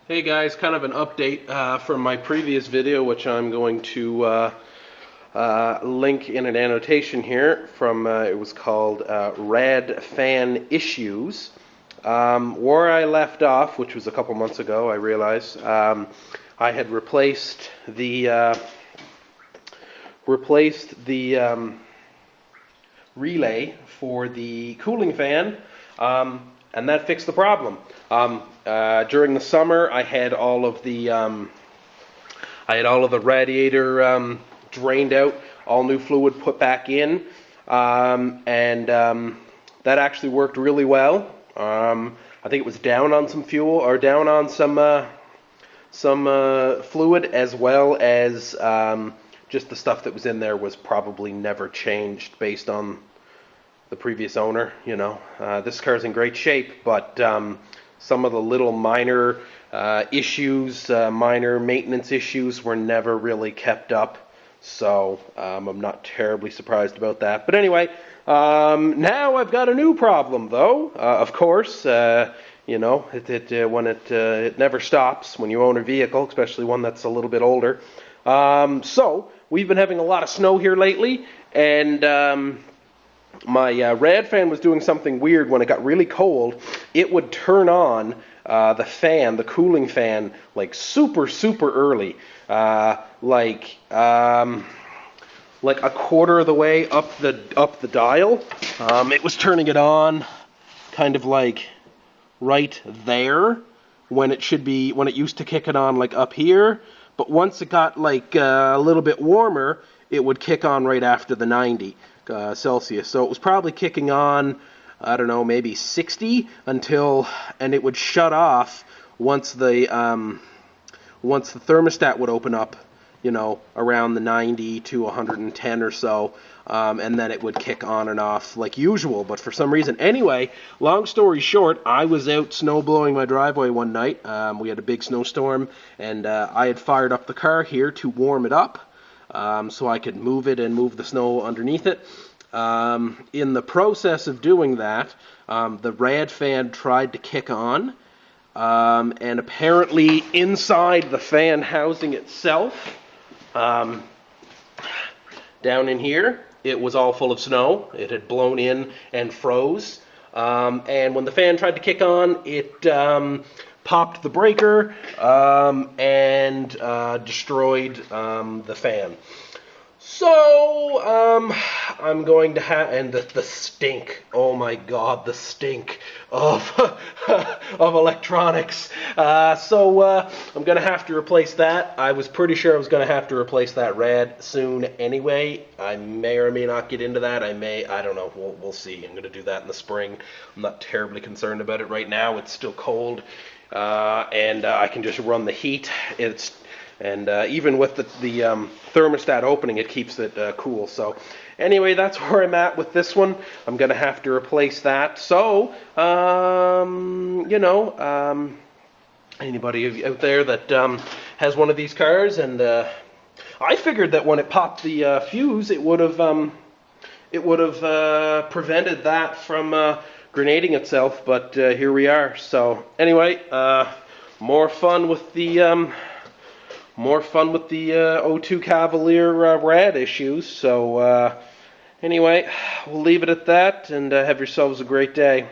Hey guys, kind of an update from my previous video, which I'm going to link in an annotation here from, it was called Rad Fan Issues. Where I left off, which was a couple months ago, I realized, I had replaced the relay for the cooling fan, and that fixed the problem. During the summer, I had all of the radiator drained out, all new fluid put back in, and that actually worked really well. I think it was down on some fuel, or down on some fluid, as well as just the stuff that was in there was probably never changed based on the previous owner. You know, this car's in great shape, but some of the little minor issues, minor maintenance issues, were never really kept up. So I'm not terribly surprised about that. But anyway, now I've got a new problem, though. Of course, you know, it never stops when you own a vehicle, especially one that's a little bit older. So we've been having a lot of snow here lately, and my rad fan was doing something weird. When it got really cold, it would turn on the cooling fan, like super early, like a quarter of the way up the dial. It was turning it on kind of like right there when it used to kick it on like up here. But once it got like a little bit warmer, it would kick on right after the 90 Celsius. So it was probably kicking on, I don't know, maybe 60 and it would shut off once the thermostat would open up, you know, around the 90 to 110 or so, and then it would kick on and off like usual. But for some reason, anyway, long story short, I was out snow blowing my driveway one night. We had a big snowstorm, and I had fired up the car here to warm it up, so I could move it and move the snow underneath it. In the process of doing that, the rad fan tried to kick on, and apparently inside the fan housing itself, down in here, it was all full of snow. It had blown in and froze, and when the fan tried to kick on, it popped the breaker and destroyed the fan. So I'm going to have, and the stink, oh my god, the stink of of electronics. So I'm going to have to replace that. I was pretty sure I was going to have to replace that rad soon anyway. I may or may not get into that. I don't know. We'll see. I'm going to do that in the spring. I'm not terribly concerned about it right now. It's still cold, and I can just run the heat. Even with the thermostat opening, it keeps it cool. So anyway, that's where I'm at with this one. I'm going to have to replace that. So, anybody out there that has one of these cars, and I figured that when it popped the fuse, it would have prevented that from grenading itself, but here we are. So anyway, more fun with the O2 Cavalier rad issues. So anyway, we'll leave it at that, and have yourselves a great day.